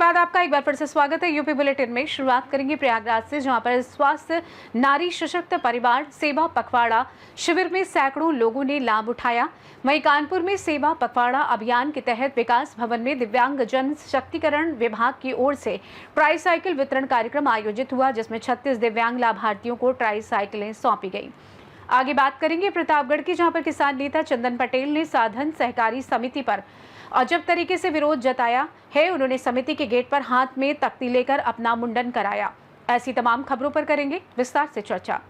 बाद आपका एक बार फिर से स्वागत है यूपी बुलेटिन में। शुरुआत करेंगे प्रयागराज से, जहां पर स्वास्थ्य नारी सशक्त परिवार सेवा पखवाड़ा शिविर में सैकड़ों लोगों ने लाभ उठाया। वहीं कानपुर में सेवा पखवाड़ा अभियान के तहत विकास भवन में दिव्यांग जन सशक्तिकरण विभाग की ओर से ट्राई साइकिल वितरण कार्यक्रम आयोजित हुआ, जिसमें 36 दिव्यांग लाभार्थियों को ट्राई साइकिलें सौंपी गई। आगे बात करेंगे प्रतापगढ़ की, जहां पर किसान नेता चंदन पटेल ने साधन सहकारी समिति पर अजब तरीके से विरोध जताया है। उन्होंने समिति के गेट पर हाथ में तख्ती लेकर अपना मुंडन कराया। ऐसी तमाम खबरों पर करेंगे विस्तार से चर्चा।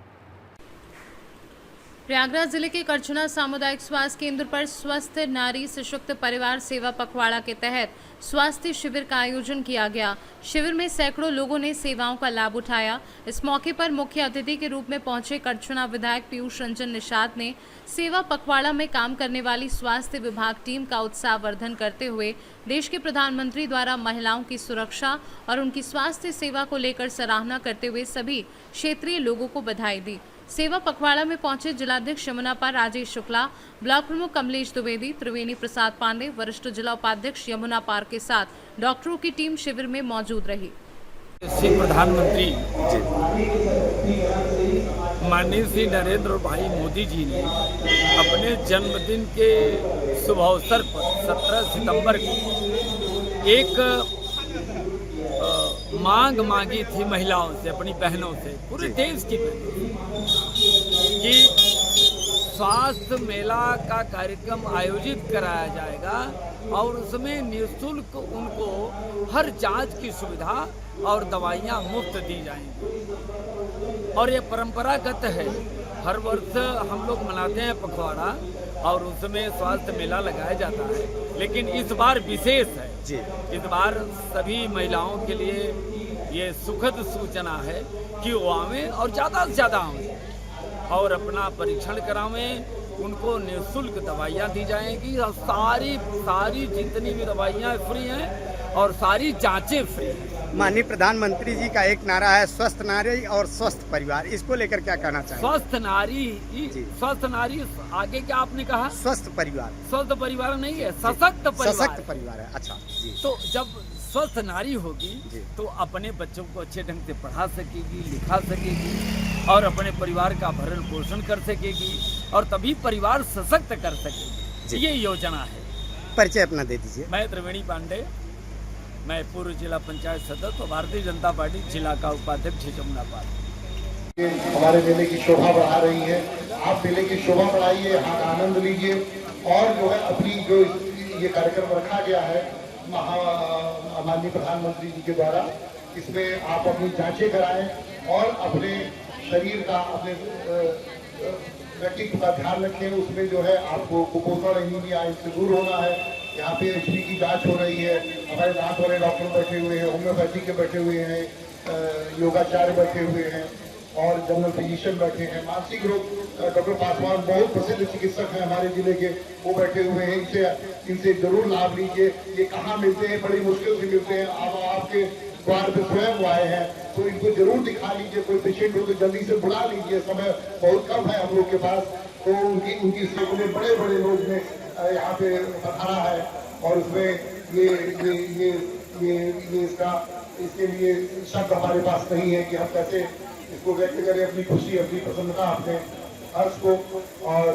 प्रयागराज जिले के करछना सामुदायिक स्वास्थ्य केंद्र पर स्वस्थ नारी सशक्त परिवार सेवा पखवाड़ा के तहत स्वास्थ्य शिविर का आयोजन किया गया। शिविर में सैकड़ों लोगों ने सेवाओं का लाभ उठाया। इस मौके पर मुख्य अतिथि के रूप में पहुंचे करछना विधायक पीयूष रंजन निषाद ने सेवा पखवाड़ा में काम करने वाली स्वास्थ्य विभाग टीम का उत्साहवर्धन करते हुए देश के प्रधानमंत्री द्वारा महिलाओं की सुरक्षा और उनकी स्वास्थ्य सेवा को लेकर सराहना करते हुए सभी क्षेत्रीय लोगों को बधाई दी। सेवा पखवाड़ा में पहुंचे जिलाध्यक्ष यमुना पार राजेश शुक्ला, ब्लॉक प्रमुख कमलेश द्विवेदी, त्रिवेणी प्रसाद पांडे, वरिष्ठ जिला उपाध्यक्ष यमुना पार के साथ डॉक्टरों की टीम शिविर में मौजूद रही। श्री प्रधानमंत्री माननीय श्री नरेंद्र भाई मोदी जी ने अपने जन्मदिन के शुभ अवसर पर 17 सितंबर को एक मांग मांगी थी महिलाओं से, अपनी बहनों से, पूरे देश की कि स्वास्थ्य मेला का कार्यक्रम आयोजित कराया जाएगा और उसमें निःशुल्क उनको हर जांच की सुविधा और दवाइयां मुफ्त दी जाएंगी। और ये परंपरागत है, हर वर्ष हम लोग मनाते हैं पखवाड़ा और उसमें स्वास्थ्य मेला लगाया जाता है, लेकिन इस बार विशेष है जी। इस बार सभी महिलाओं के लिए ये सुखद सूचना है कि वो आवें और ज़्यादा से ज़्यादा आवें और अपना परीक्षण करावें। उनको निःशुल्क दवाइयाँ दी जाएंगी और सारी जितनी भी दवाइयाँ फ्री हैं और सारी जांचें फ्री हैं। माननीय प्रधानमंत्री जी का एक नारा है स्वस्थ नारी और स्वस्थ परिवार, इसको लेकर क्या कहना चाहिए? स्वस्थ नारी आगे क्या आपने कहा? स्वस्थ परिवार। स्वस्थ परिवार नहीं है, सशक्त परिवार है। अच्छा जी। तो जब स्वस्थ नारी होगी तो अपने बच्चों को अच्छे ढंग से पढ़ा सकेगी, लिखा सकेगी और अपने परिवार का भरण पोषण कर सकेगी और तभी परिवार सशक्त कर सकेगी। ये योजना है। परिचय अपना दे दीजिए। मैं त्रिवेणी पांडे, मैं पूर्व जिला पंचायत सदस्य और भारतीय जनता पार्टी जिला का उपाध्यक्ष यमुना पार। हमारे मेले की शोभा बढ़ा रही है। आप मेले की शोभा बढ़ाइए, यहाँ का आनंद लीजिए और जो है अपनी जो ये कार्यक्रम रखा गया है माननीय प्रधानमंत्री जी के द्वारा, इसमें आप अपनी जांचें कराएं और अपने शरीर का, अपने व्यक्तित्व का ध्यान रखें। उसमें जो है आपको कुपोषण, एनीमिया, इससे दूर होना है। यहाँ पे एचपी की जांच हो रही है। हमारे दांत वाले डॉक्टर बैठे हुए हैं, होम्योपैथी के बैठे हुए हैं, योगाचार्य बैठे हुए हैं और जनरल फिजिशियन बैठे हैं। मानसिक रोग डॉक्टर पासवान बहुत प्रसिद्ध चिकित्सक हैं हमारे जिले के, वो बैठे हुए हैं। इनसे जरूर लाभ लीजिए। ये कहाँ मिलते हैं? बड़ी मुश्किल से मिलते हैं। आप आपके द्वार पे स्वयं वो आए हैं तो इनको जरूर दिखा लीजिए। कोई पेशेंट हो तो जल्दी से बुला लीजिए, समय बहुत कम है हम लोग के पास। तो उनकी सेवा में बड़े बड़े लोग ने यहाँ पे पधारा है और उसमें इसके लिए शब्द हमारे पास नहीं है कि हम कैसे इसको व्यक्त करें, अपनी खुशी, अपनी प्रसन्नता, अपने हर्ष को। और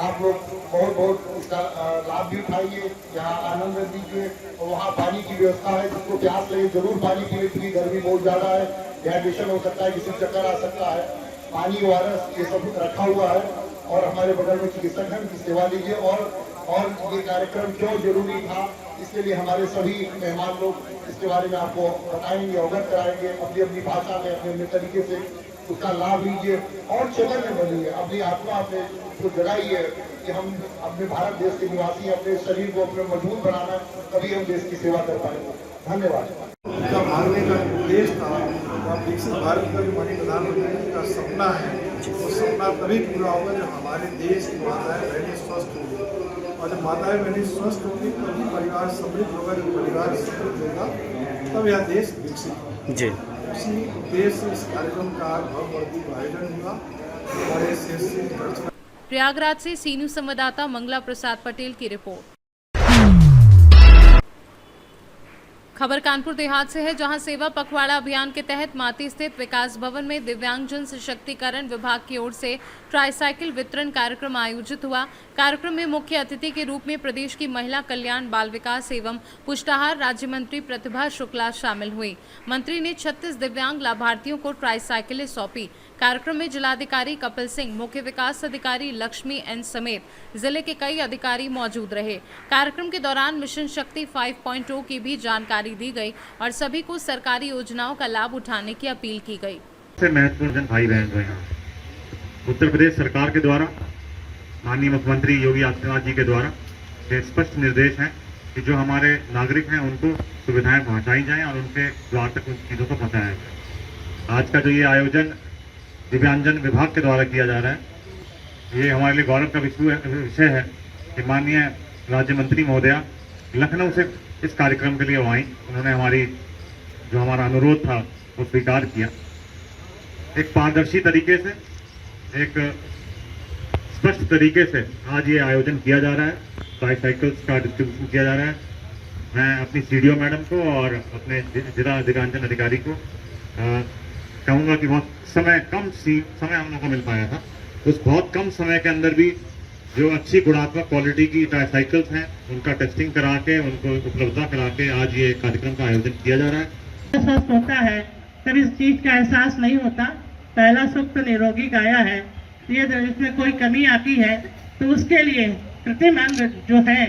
आप लोग बहुत इसका लाभ भी उठाइए, यहाँ आनंद लीजिए। और वहाँ पानी की व्यवस्था है, जिसको प्यास लगे जरूर पानी पीने, क्योंकि गर्मी बहुत ज्यादा है, डिहाइड्रेशन हो सकता है, किसी चक्कर आ सकता है। पानी, ORS ये सब रखा हुआ है और हमारे बगल में चिकित्सक हैं, उनकी सेवा लीजिए। और ये कार्यक्रम क्यों जरूरी था, इसके लिए हमारे सभी मेहमान लोग इसके बारे में आपको बताएंगे, अवगत कराएंगे अपनी अपनी भाषा में, अपने अपने तरीके से। उसका लाभ लीजिए और चलन में बनिए, अपनी आत्मा अपने को जगाइए कि हम अपने भारत देश के निवासी, अपने शरीर को अपने मजबूत बनाना, तभी हम देश की सेवा कर पाएंगे। धन्यवाद। उनका मांगने का उद्देश था और विकसित भारत का जो माननीय प्रधानमंत्री का सपना है, वो सपना तभी पूरा होगा जब हमारे देश की माताएं बहनें स्वस्थ होंगी। और जब माताएं बहनें स्वस्थ होंगी तभी परिवार समृद्ध होगा। जब परिवार समृद्ध होगा तब यह देश विकसित होगा जी। उसी उद्देश्य से इस कार्यक्रम का भव्य आयोजन हुआ। और प्रयागराज से सीनू संवाददाता मंगला प्रसाद पटेल की रिपोर्ट। खबर कानपुर देहात से है, जहां सेवा पखवाड़ा अभियान के तहत माती स्थित विकास भवन में दिव्यांगजन सशक्तिकरण विभाग की ओर से ट्राईसाइकिल वितरण कार्यक्रम आयोजित हुआ। कार्यक्रम में मुख्य अतिथि के रूप में प्रदेश की महिला कल्याण, बाल विकास एवं पुष्टाहार राज्य मंत्री प्रतिभा शुक्ला शामिल हुई। मंत्री ने 36 दिव्यांग लाभार्थियों को ट्राईसाइकिलें सौंपी। कार्यक्रम में जिलाधिकारी कपिल सिंह, मुख्य विकास अधिकारी लक्ष्मी एन समेत जिले के कई अधिकारी मौजूद रहे। कार्यक्रम के दौरान मिशन शक्ति 5.0 की भी जानकारी दी गई और सभी को सरकारी योजनाओं का लाभ उठाने की अपील की गई। महत्वपूर्ण जन भाई बहन जो यहाँ उत्तर प्रदेश सरकार के द्वारा माननीय मुख्यमंत्री योगी आदित्यनाथ जी के द्वारा ये स्पष्ट निर्देश है कि जो हमारे नागरिक हैं उनको सुविधाएं पहुंचाई जाएं और उनके द्वार तक उन चीज़ों को पहुंचाया जाए। आज का जो ये आयोजन दिव्यांगजन विभाग के द्वारा किया जा रहा है, ये हमारे लिए गौरव का विषय है कि माननीय राज्य मंत्री महोदया लखनऊ से इस कार्यक्रम के लिए आई। उन्होंने हमारा अनुरोध था वो स्वीकार किया। एक पारदर्शी तरीके से, एक स्पष्ट तरीके से आज ये आयोजन किया जा रहा है। ट्राईसाइकिल्स का डिस्ट्रीब्यूशन किया जा रहा है। मैं अपनी सीडीओ मैडम को और अपने जिला दिव्यांगजन अधिकारी को कहूँगा कि बहुत कम समय हम लोगों को मिल पाया था। उस बहुत कम समय के अंदर भी जो अच्छी गुणात्मक क्वालिटी की ट्राईसाइकिल्स हैं उनका टेस्टिंग करा के, उनको उपलब्धता करा के आज ये कार्यक्रम का आयोजन किया जा रहा है। स्वस्थ होता है तब इस चीज का एहसास नहीं होता। पहला सुख तो निरोगी काया है। ये इसमें कोई कमी आती है तो उसके लिए कृत्रिम अंग जो है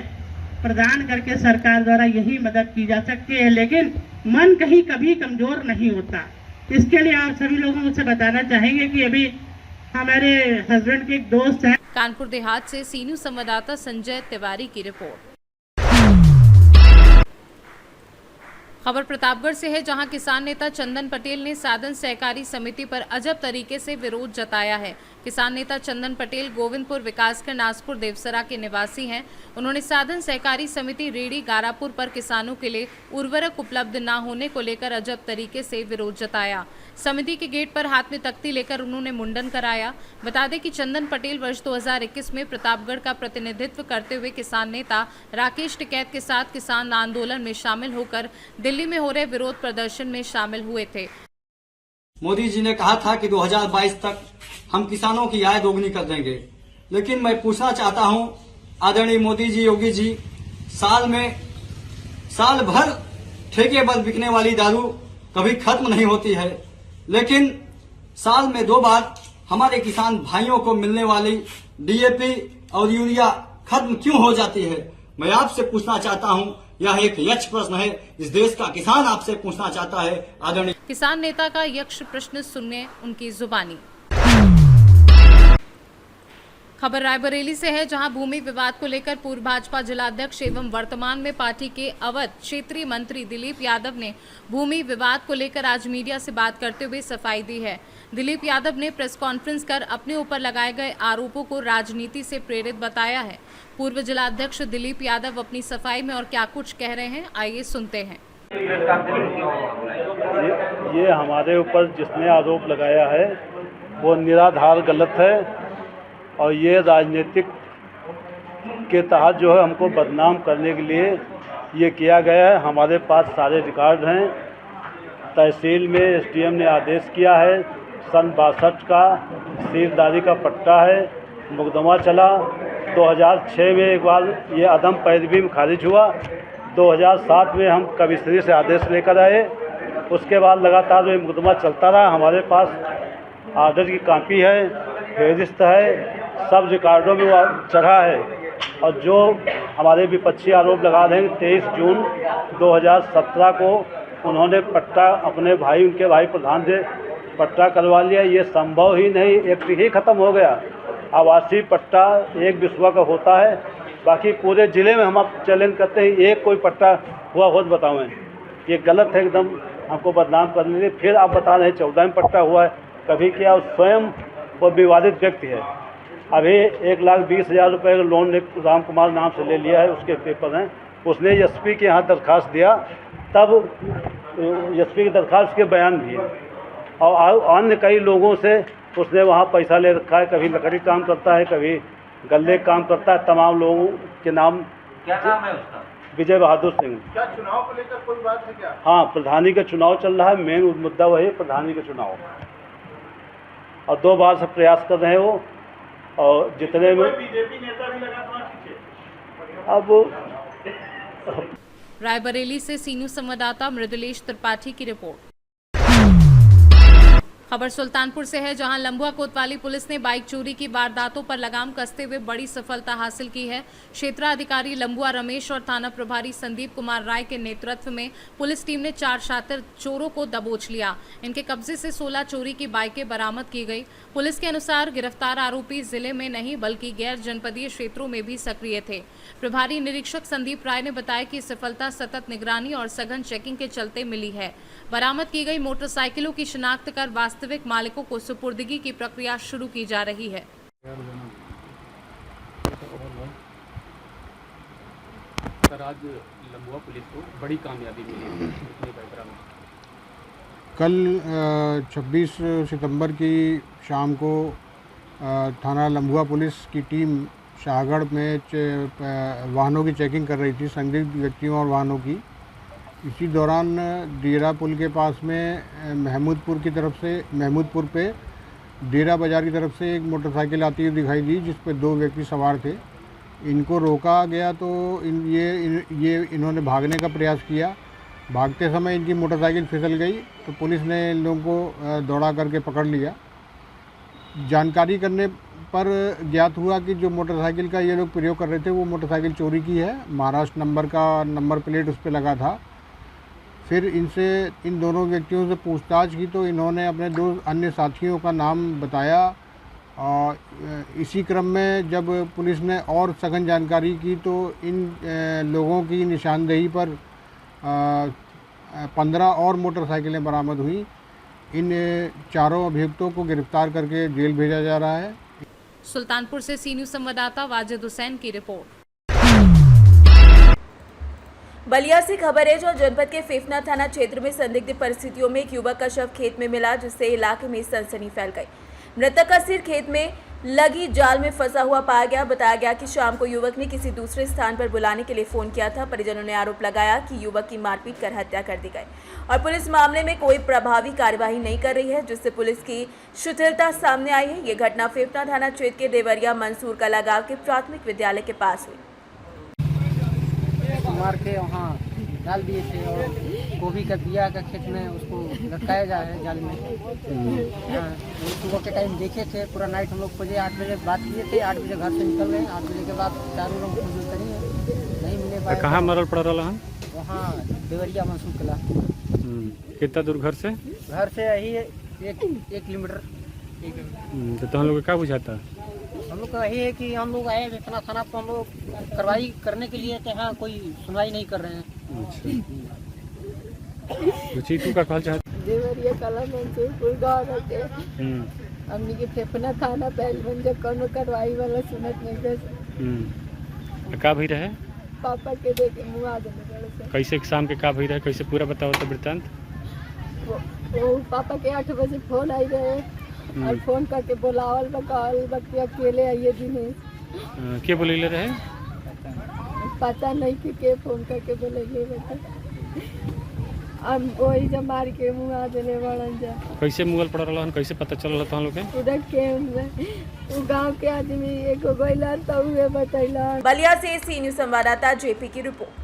प्रदान करके सरकार द्वारा यही मदद की जा सकती है, लेकिन मन कहीं कभी कमजोर नहीं होता। इसके लिए आप सभी लोगों से बताना चाहेंगे कि अभी हमारे हस्बैंड के एक दोस्त हैं। कानपुर देहात से सीनू संवाददाता संजय तिवारी की रिपोर्ट। खबर प्रतापगढ़ से है, जहां किसान नेता चंदन पटेल ने साधन सहकारी समिति पर अजब तरीके से विरोध जताया है। किसान नेता चंदन पटेल गोविंदपुर विकासखंड नासपुर देवसरा के निवासी हैं। उन्होंने साधन सहकारी समिति रेडी गारापुर पर किसानों के लिए उर्वरक उपलब्ध न होने को लेकर अजब तरीके से विरोध जताया। समिति के गेट पर हाथ में तख्ती लेकर उन्होंने मुंडन कराया। बता दें कि चंदन पटेल वर्ष 2021 में प्रतापगढ़ का प्रतिनिधित्व करते हुए किसान नेता राकेश टिकैत के साथ किसान आंदोलन में शामिल होकर दिल्ली में हो रहे विरोध प्रदर्शन में शामिल हुए थे। मोदी जी ने कहा था कि 2022 तक हम किसानों की आय दोगुनी कर देंगे, लेकिन मैं पूछना चाहता हूं आदरणीय मोदी जी, योगी जी, साल भर ठेके पर बिकने वाली दारू कभी खत्म नहीं होती है, लेकिन साल में 2 बार हमारे किसान भाइयों को मिलने वाली डीएपी और यूरिया खत्म क्यों हो जाती है। मैं आपसे पूछना चाहता हूं, यह एक यक्ष प्रश्न है। इस देश का किसान आपसे पूछना चाहता है आदरणीय। किसान नेता का यक्ष प्रश्न सुनिए उनकी जुबानी। खबर रायबरेली से है, जहां भूमि विवाद को लेकर पूर्व भाजपा जिलाध्यक्ष एवं वर्तमान में पार्टी के अवध क्षेत्रीय मंत्री दिलीप यादव ने भूमि विवाद को लेकर आज मीडिया से बात करते हुए सफाई दी है। दिलीप यादव ने प्रेस कॉन्फ्रेंस कर अपने ऊपर लगाए गए आरोपों को राजनीति से प्रेरित बताया है। पूर्व जिलाध्यक्ष दिलीप यादव अपनी सफाई में और क्या कुछ कह रहे हैं, आइए सुनते हैं। ये हमारे ऊपर जिसने आरोप लगाया है वो निराधार गलत है और ये राजनीतिक के तहत जो है हमको बदनाम करने के लिए ये किया गया है। हमारे पास सारे रिकॉर्ड हैं। तहसील में एसडीएम ने आदेश किया है, सन 62 का सीलदारी का पट्टा है, मुकदमा चला। 2006 में एक बार ये अदम पैरवी में खारिज हुआ। 2007 में हम कमिश्नरी से आदेश लेकर आए। उसके बाद लगातार ये मुकदमा चलता रहा। हमारे पास आर्डर की कॉपी है, फेहरिस्त है, सब रिकॉर्डों में वो चढ़ा है। और जो हमारे विपक्षी आरोप लगा रहे हैं, 23 जून 2017 को उन्होंने पट्टा अपने भाई, उनके भाई प्रधान से पट्टा करवा लिया। ये संभव ही नहीं, एक्ट ही ख़त्म हो गया। आवासीय पट्टा एक विश्वा का होता है, बाकी पूरे ज़िले में हम आप चैलेंज करते हैं एक कोई पट्टा हुआ हो तो बताओ। ये गलत है एकदम, हमको बदनाम करने के लिए। फिर आप बता रहे हैं 14 में पट्टा हुआ है, कभी क्या स्वयं वो विवादित व्यक्ति है। अभी 1,20,000 रुपये का लोन राम कुमार नाम से ले लिया है, उसके पेपर हैं। उसने एसपी के यहाँ दरख्वास्त दिया, तब एसपी की दरख्वास्त के बयान भी है। और अन्य कई लोगों से उसने वहाँ पैसा ले रखा है। कभी लकड़ी काम करता है, कभी गल्ले काम करता है। तमाम लोगों के नाम। क्या नाम है उसका? विजय बहादुर सिंह। क्या चुनाव को लेकर कोई बात है क्या? हाँ, प्रधानी का चुनाव चल रहा है, मेन मुद्दा वही है प्रधानी का चुनाव, और 2 बार से प्रयास कर रहे हैं वो, और जितने में बीजेपी नेता भी लगा था पीछे। अब रायबरेली से सी न्यूज संवाददाता मृदुलेश त्रिपाठी की रिपोर्ट। खबर सुल्तानपुर से है, जहां लंबुआ कोतवाली पुलिस ने बाइक चोरी की वारदातों पर लगाम कसते हुए बड़ी सफलता हासिल की है। क्षेत्राधिकारी लंबुआ रमेश और थाना प्रभारी संदीप कुमार राय के नेतृत्व में पुलिस टीम ने 4 शातिर चोरों को दबोच लिया। इनके कब्जे से 16 चोरी की बाइकें बरामद की गई। पुलिस के अनुसार गिरफ्तार आरोपी जिले में नहीं बल्कि गैर जनपदीय क्षेत्रों में भी सक्रिय थे। प्रभारी निरीक्षक संदीप राय ने बताया कि सफलता सतत निगरानी और सघन चेकिंग के चलते मिली है। बरामद की गई मोटरसाइकिलों की शिनाख्त कर वास्तविक मालिकों को सुपुर्दगी की प्रक्रिया शुरू की जा रही है। सर, आज लंबुआ पुलिस को बड़ी कामयाबी मिली है। कल 26 सितंबर की शाम को थाना लंबुआ पुलिस की टीम शाहगढ़ में वाहनों की चेकिंग कर रही थी, संदिग्ध व्यक्तियों और वाहनों की। इसी दौरान डेरा पुल के पास में महमूदपुर पे डेरा बाज़ार की तरफ से एक मोटरसाइकिल आती हुई दिखाई दी, जिस पर 2 व्यक्ति सवार थे। इनको रोका गया तो इन्होंने भागने का प्रयास किया। भागते समय इनकी मोटरसाइकिल फिसल गई तो पुलिस ने इन लोगों को दौड़ा करके पकड़ लिया। जानकारी करने पर ज्ञात हुआ कि जो मोटरसाइकिल का ये लोग प्रयोग कर रहे थे वो मोटरसाइकिल चोरी की है। महाराष्ट्र नंबर का नंबर प्लेट उस पर लगा था। फिर इन दोनों व्यक्तियों से पूछताछ की तो इन्होंने अपने 2 अन्य साथियों का नाम बताया। और इसी क्रम में जब पुलिस ने और सघन जानकारी की तो इन लोगों की निशानदेही पर 15 और मोटरसाइकिलें बरामद हुई। इन चारों अभियुक्तों को गिरफ्तार करके जेल भेजा जा रहा है। सुल्तानपुर से सी न्यूज संवाददाता वाजिद हुसैन की रिपोर्ट। बलिया से खबर है, जो जनपद के फेफना थाना क्षेत्र में संदिग्ध परिस्थितियों में एक युवक का शव खेत में मिला, जिससे इलाके में सनसनी फैल गई। मृतक का सिर खेत में लगी जाल में फंसा हुआ पाया गया। बताया गया कि शाम को युवक ने किसी दूसरे स्थान पर बुलाने के लिए फोन किया था। परिजनों ने आरोप लगाया कि युवक की मारपीट कर हत्या कर दी गई और पुलिस मामले में कोई प्रभावी कार्यवाही नहीं कर रही है, जिससे पुलिस की शिथिलता सामने आई है। ये घटना फेफना थाना क्षेत्र के देवरिया मंसूर कला गांव के प्राथमिक विद्यालय के पास हुई। मार के वहाँ डाल दिए थे और गोभी का बिया का खेत में उसको लटकाया जा रहा है जाल में। हाँ, सुबह के टाइम देखे थे, पूरा नाइट हम लोग खोजे। 8 बजे बात किए थे, 8 बजे घर से निकल गए। 8 बजे के बाद चारों लोग खोज करेंगे, नहीं मिले पाए। कहाँ मरल पड़ रहा है? वहाँ देवरिया मंसूर कला। कितना दूर घर से? घर से यही 1 किलोमीटर। तो हम लोग क्या बुझाता है? हम लोग का यही है कि हम लोग आए इतना थाना पर, हम लोग कार्रवाई करने के लिए थे। हाँ, कोई सुनवाई नहीं कर रहे हैं। तू का कहल चाहत? देवरिया कला मंसूरपुर गाँव रहते हमनी के फेफना थाना पहलवन जब कोनो कार्रवाई वाला सुनत नहीं कर। का भई रहे? पापा के देखे मुँह आ देने। कैसे शाम के का भई रहे, कैसे पूरा बताओ तो वृत्तांत। वो पापा के 8 बजे फोन आई रहे और फोन करके बुलावल कहल कि अकेले आइए दिनेश। के बोले रहे? पता नहीं कि के फोन करके बोले बता। हम वही जब मार के मुँह आ देले बड़न जा। कैसे मुगल पड़ रहा, कैसे पता चल रहा था लोग के? उधर के वो गांव के आदमी एक गइला तो उहे बतैला। बलिया से सी न्यूज संवाददाता जेपी की रिपोर्ट।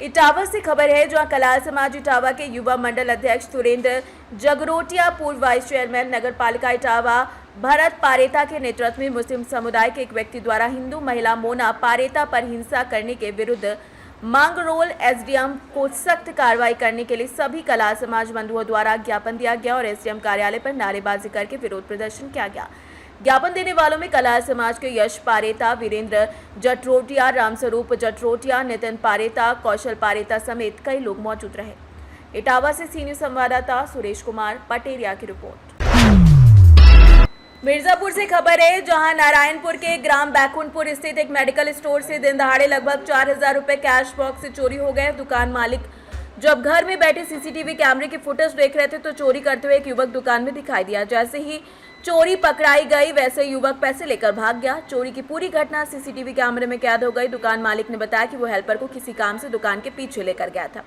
इटावा से खबर है, जहां कलाल समाज इटावा के युवा मंडल अध्यक्ष सुरेंद्र जगरोटिया, पूर्व वाइस चेयरमैन नगर पालिका इटावा भरत पारेता के नेतृत्व में मुस्लिम समुदाय के एक व्यक्ति द्वारा हिंदू महिला मोना पारेता पर हिंसा करने के विरुद्ध मांगरोल एसडीएम को सख्त कार्रवाई करने के लिए सभी कलाल समाज बंधुओं द्वारा ज्ञापन दिया गया और एसडीएम कार्यालय पर नारेबाजी करके विरोध प्रदर्शन किया गया। ज्ञापन देने वालों में कलाल समाज के यश पारेता, वीरेंद्र जटरोटिया, रामस्वरूप जटरोटिया, नितिन पारेता, कौशल पारेता समेत कई लोग मौजूद रहे। इटावा से सी न्यूज संवाददाता सुरेश कुमार पटेरिया की रिपोर्ट। मिर्जापुर से खबर है, जहां नारायणपुर के ग्राम बैकुंठपुर स्थित एक मेडिकल स्टोर से दिन दहाड़े लगभग 4000 रुपए कैश बॉक्स से चोरी हो गए। दुकान मालिक जब घर में बैठे सीसीटीवी कैमरे की फुटेज देख रहे थे तो चोरी करते हुए एक युवक दुकान में दिखाई दिया। जैसे ही चोरी पकड़ाई गई वैसे युवक पैसे लेकर भाग गया। चोरी की पूरी घटना सीसीटीवी कैमरे में कैद हो गई। दुकान मालिक ने बताया कि वो हेल्पर को किसी काम से दुकान के पीछे लेकर गया था।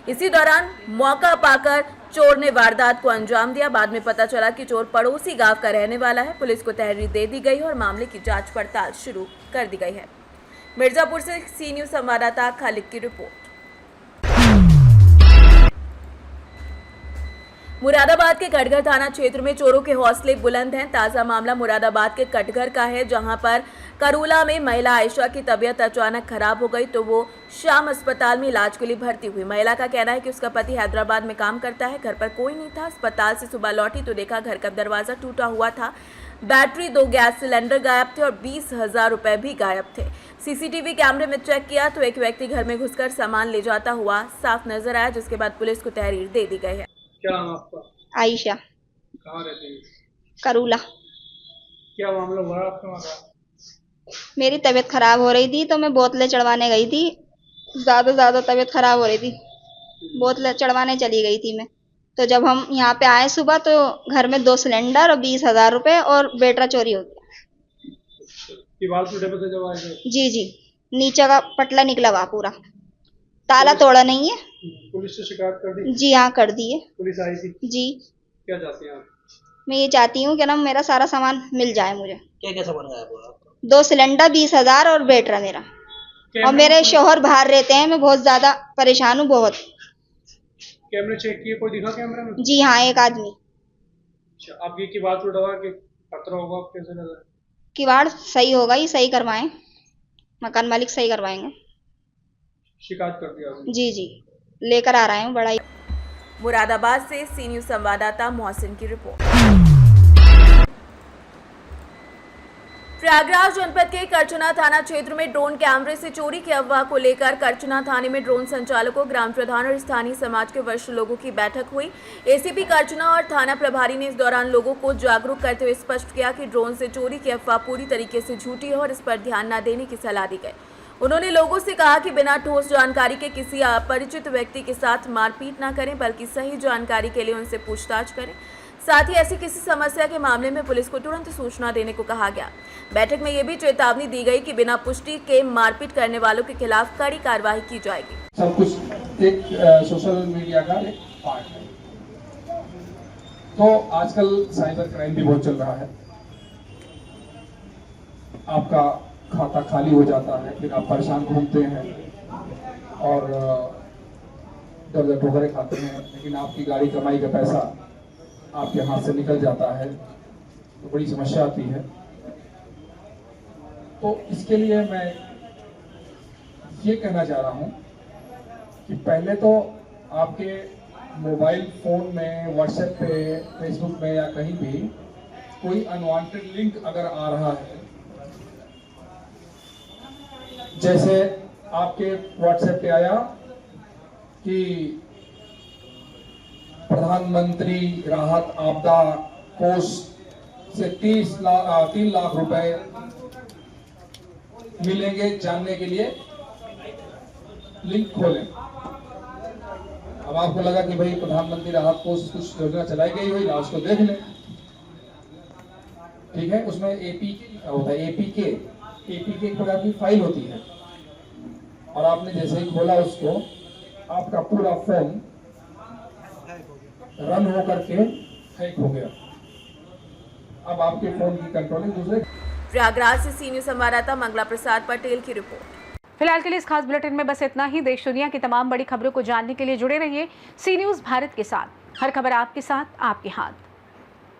इसी दौरान मौका पाकर चोर ने वारदात को अंजाम दिया। बाद में पता चला कि चोर पड़ोसी गांव का रहने वाला है। पुलिस को तहरीर दे दी गई और मामले की जांच पड़ताल शुरू कर दी गई है। मिर्जापुर से सी न्यूज संवाददाता खालिद की रिपोर्ट। मुरादाबाद के कटघर थाना क्षेत्र में चोरों के हौसले बुलंद हैं। ताजा मामला मुरादाबाद के कटघर का है, जहां पर करूला में महिला आयशा की तबीयत अचानक खराब हो गई तो वो शाम अस्पताल में इलाज के लिए भर्ती हुई। महिला का कहना है कि उसका पति हैदराबाद में काम करता है, घर पर कोई नहीं था। अस्पताल से सुबह लौटी तो देखा घर का दरवाजा टूटा हुआ था, बैटरी, 2 गैस सिलेंडर गायब थे और 20,000 रुपए भी गायब थे। सीसीटीवी कैमरे में चेक किया तो एक व्यक्ति घर में घुसकर सामान ले जाता हुआ साफ नजर आया, जिसके बाद पुलिस को तहरीर दे दी गई है। क्या नाम आपका? आयशा। कहाँ रहते हैं? करूला। क्या मामला हुआ आपके वहाँ? मेरी तबीयत खराब हो रही थी तो मैं बोतलें चढ़वाने गई थी। ज़्यादा तबीयत खराब हो रही थी, बोतलें चढ़वाने चली गई थी मैं। तो जब हम यहाँ पे आए सुबह तो घर में 2 सिलेंडर और 20,000 रुपए और बैटरा चोरी हो गया। दीवार टूटे पे तो जब आए थे? जी, नीचे का पटला निकला हुआ पूरा, ताला तोड़ा नहीं है। पुलिस से शिकायत कर दी? जी हाँ, कर दी है। पुलिस आई थी? जी। क्या चाहती हैं आप? मैं ये चाहती हूँ कि ना मेरा सारा सामान मिल जाए मुझे। क्या सामान गायब हुआ? 2 सिलेंडर, 20,000 और बैटरा मेरा। और मेरे शोहर बाहर रहते हैं, मैं बहुत ज्यादा परेशान हूँ, बहुत। कैमरे चेक किए, कोई दिखा कैमरे में? जी हाँ, एक आदमी। अच्छा, आप ये की बात उठावा कि खतरा होगा, आप कैसे लगा? किवाड़ सही होगा, ही सही करवाएं, मकान मालिक सही करवाएंगे। शिकायत कर दिया? जी, लेकर आ रहे हैं बड़ा। मुरादाबाद से सी न्यूज संवाददाता मोहसिन की रिपोर्ट। प्रयागराज जनपद के करचना थाना क्षेत्र में ड्रोन कैमरे से चोरी की अफवाह को लेकर करचना थाने में ड्रोन संचालकों, ग्राम प्रधान और स्थानीय समाज के वरिष्ठ लोगों की बैठक हुई। एसीपी करचना और थाना प्रभारी ने इस दौरान लोगों को जागरूक करते हुए स्पष्ट किया कि ड्रोन से चोरी की अफवाह पूरी तरीके से झूठी है और इस पर ध्यान न देने की सलाह दी गई। उन्होंने लोगों से कहा कि बिना ठोस जानकारी के किसी अपरिचित व्यक्ति के साथ मारपीट न करें, बल्कि सही जानकारी के लिए उनसे पूछताछ करें। साथ ही ऐसी किसी समस्या के मामले में पुलिस को तुरंत सूचना देने को कहा गया। बैठक में ये भी चेतावनी दी गई कि बिना पुष्टि के मारपीट करने वालों के खिलाफ कड़ी कार्रवाई की जाएगी। सब कुछ एक सोशल मीडिया का एक पार्ट है। तो आजकल साइबर क्राइम भी बहुत चल रहा है। आपका खाता खाली हो जाता है, फिर आप परेशान घूमते हैं और दर्द ठोकरें खाते हैं, लेकिन आपकी गाड़ी कमाई का पैसा आपके हाथ से निकल जाता है तो बड़ी समस्या आती है। तो इसके लिए मैं ये कहना चाह रहा हूँ कि पहले तो आपके मोबाइल फोन में, व्हाट्सएप पे, फेसबुक में या कहीं भी कोई अनवांटेड लिंक अगर आ रहा है, जैसे आपके व्हाट्सएप पे आया कि प्रधानमंत्री राहत आपदा कोष से 3 लाख रुपए मिलेंगे, जानने के लिए लिंक खोलें। अब आपको लगा कि भाई प्रधानमंत्री राहत कोष कुछ योजना चलाई गई हुई, उसको देख लें। ठीक है, उसमें एपीके लिखा होता है। एपीके एक प्रकार की फाइल होती है और आपने जैसे ही खोला उसको, आपका पूरा फोन रन हो करके हैक हो गया। अब आपके फोन की कंट्रोलिंग दूसरे। प्रयागराज से सी न्यूज संवाददाता मंगला प्रसाद पटेल की रिपोर्ट। फिलहाल के लिए इस खास बुलेटिन में बस इतना ही। देश दुनिया की तमाम बड़ी खबरों को जानने के लिए जुड़े रहिए सी न्यूज भारत के साथ। हर खबर आपके साथ, आपके हाथ।